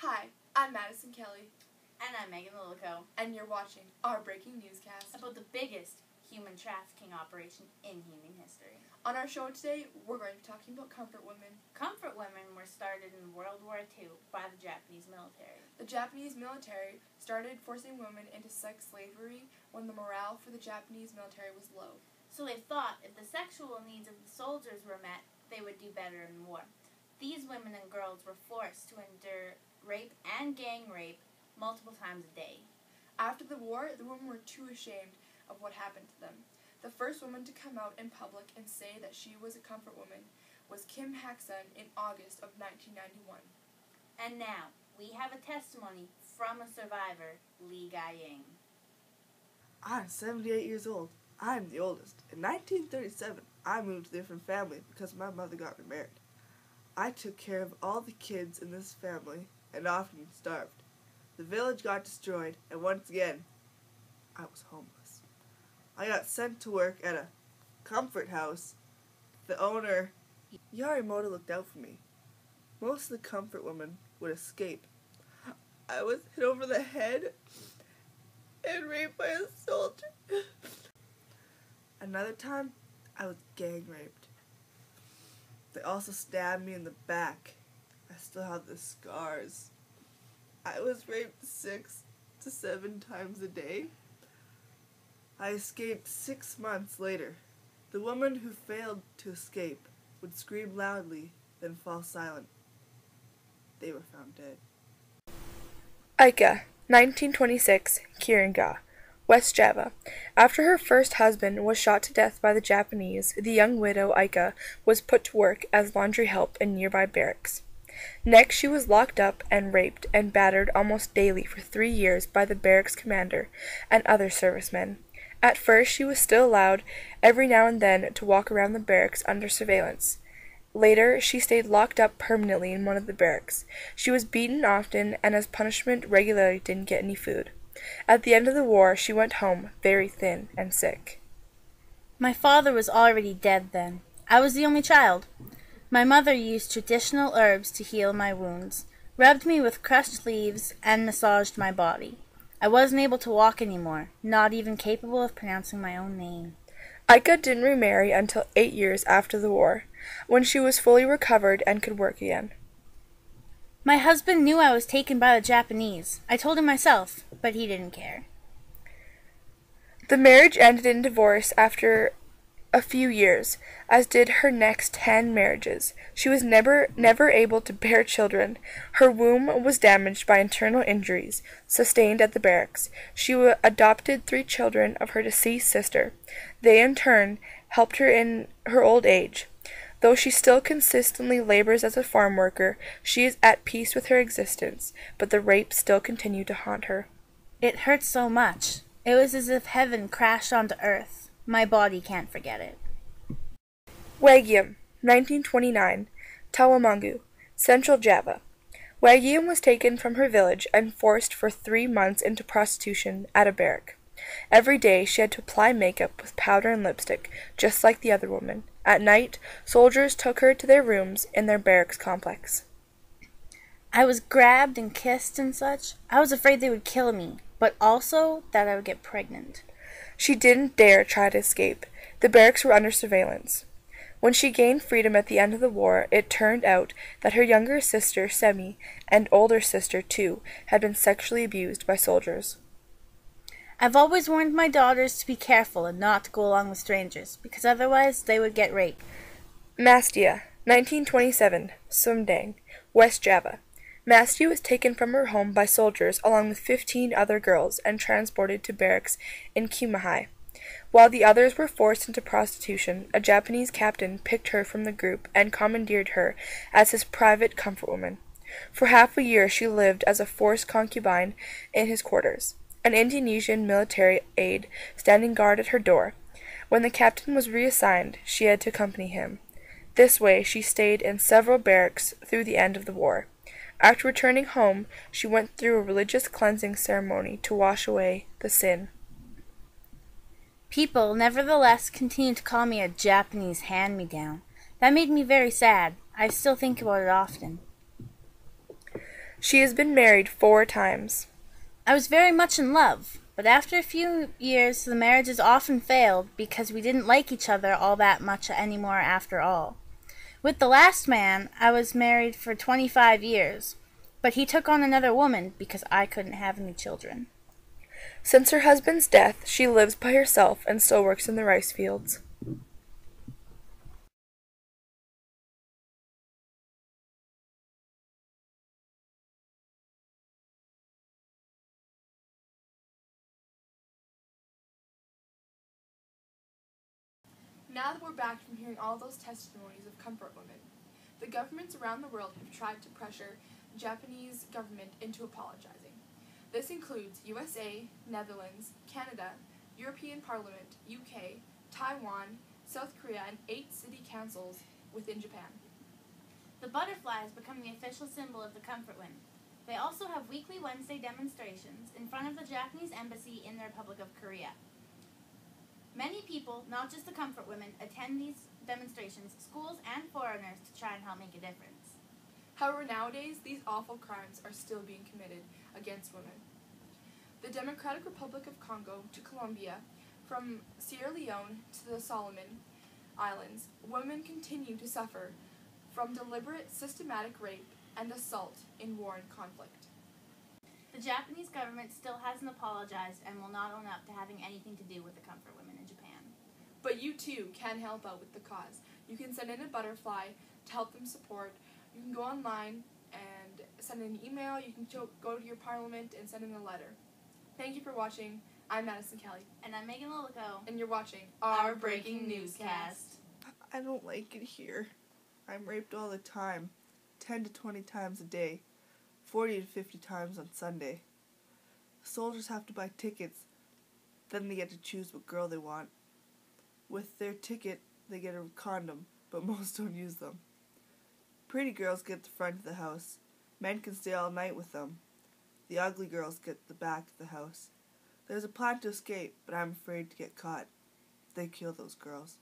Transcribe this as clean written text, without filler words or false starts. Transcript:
Hi, I'm Madison Kelly. And I'm Megan Lilico. And you're watching our breaking newscast about the biggest human trafficking operation in human history. On our show today, we're going to be talking about comfort women. Comfort women were started in World War II by the Japanese military. The Japanese military started forcing women into sex slavery when the morale for the Japanese military was low. So they thought if the sexual needs of the soldiers were met, they would do better in war. These women and girls were forced to endure rape and gang rape multiple times a day. After the war, the women were too ashamed of what happened to them. The first woman to come out in public and say that she was a comfort woman was Kim Haek-sun in August of 1991. And now, we have a testimony from a survivor, Lee Gai-ying. I'm 78 years old. I'm the oldest. In 1937, I moved to a different family because my mother got remarried. I took care of all the kids in this family and often starved. The village got destroyed, and once again, I was homeless. I got sent to work at a comfort house. The owner, Yorimoto, looked out for me. Most of the comfort women would escape. I was hit over the head and raped by a soldier. Another time, I was gang raped. They also stabbed me in the back. I still have the scars. I was raped 6 to 7 times a day. I escaped 6 months later. The woman who failed to escape would scream loudly, then fall silent. They were found dead. Aika, 1926, Kiringa, West Java. After her first husband was shot to death by the Japanese, the young widow Aika was put to work as laundry help in nearby barracks. Next, she was locked up and raped and battered almost daily for 3 years by the barracks commander and other servicemen. At first, she was still allowed every now and then to walk around the barracks under surveillance. Later, she stayed locked up permanently in one of the barracks. She was beaten often and as punishment regularly didn't get any food. At the end of the war, she went home very thin and sick. My father was already dead then. I was the only child. My mother used traditional herbs to heal my wounds, rubbed me with crushed leaves, and massaged my body. I wasn't able to walk anymore, not even capable of pronouncing my own name. Aika didn't remarry until 8 years after the war, when she was fully recovered and could work again. My husband knew I was taken by the Japanese. I told him myself, but he didn't care. The marriage ended in divorce after a few years, as did her next 10 marriages. She was never able to bear children. Her womb was damaged by internal injuries sustained at the barracks. She adopted 3 children of her deceased sister. They, in turn, helped her in her old age. Though she still consistently labors as a farm worker, she is at peace with her existence, but the rapes still continue to haunt her. It hurt so much. It was as if heaven crashed onto earth. My body can't forget it. Wagiam, 1929, Tawamangu, Central Java. Wagiam was taken from her village and forced for 3 months into prostitution at a barrack. Every day she had to apply makeup with powder and lipstick, just like the other woman. At night, soldiers took her to their rooms in their barracks complex. I was grabbed and kissed and such. I was afraid they would kill me, but also that I would get pregnant. She didn't dare try to escape. The barracks were under surveillance. When she gained freedom at the end of the war, it turned out that her younger sister, Semi, and older sister, Tu, had been sexually abused by soldiers. I've always warned my daughters to be careful and not to go along with strangers, because otherwise they would get raped. Mastia, 1927, Sumdang, West Java. Mastia was taken from her home by soldiers along with 15 other girls and transported to barracks in Kimahai. While the others were forced into prostitution, a Japanese captain picked her from the group and commandeered her as his private comfort woman. For half a year she lived as a forced concubine in his quarters, an Indonesian military aide standing guard at her door. When the captain was reassigned, she had to accompany him. This way she stayed in several barracks through the end of the war. After returning home, she went through a religious cleansing ceremony to wash away the sin. People, nevertheless, continued to call me a Japanese hand-me-down. That made me very sad. I still think about it often. She has been married 4 times. I was very much in love, but after a few years the marriages often failed because we didn't like each other all that much anymore after all. With the last man, I was married for 25 years, but he took on another woman because I couldn't have any children. Since her husband's death, she lives by herself and still works in the rice fields. Now that we're back from hearing all those testimonies of comfort women, the governments around the world have tried to pressure the Japanese government into apologizing. This includes USA, Netherlands, Canada, European Parliament, UK, Taiwan, South Korea, and 8 city councils within Japan. The butterfly has become the official symbol of the comfort women. They also have weekly Wednesday demonstrations in front of the Japanese embassy in the Republic of Korea. Many people, not just the comfort women, attend these demonstrations, schools and foreigners, to try and help make a difference. However, nowadays, these awful crimes are still being committed against women. The Democratic Republic of Congo to Colombia, from Sierra Leone to the Solomon Islands, women continue to suffer from deliberate, systematic rape and assault in war and conflict. The Japanese government still hasn't apologized and will not own up to having anything to do with the comfort women in Japan. But you too can help out with the cause. You can send in a butterfly to help them support. You can go online and send an email. You can go to your parliament and send in a letter. Thank you for watching. I'm Madison Kelly. And I'm Megan Lolico. And you're watching our Breaking Newscast. I don't like it here. I'm raped all the time, 10 to 20 times a day, 40 to 50 times on Sunday. Soldiers have to buy tickets, then they get to choose what girl they want. With their ticket, they get a condom, but most don't use them. Pretty girls get the front of the house. Men can stay all night with them. The ugly girls get the back of the house. There's a plan to escape, but I'm afraid to get caught. They kill those girls.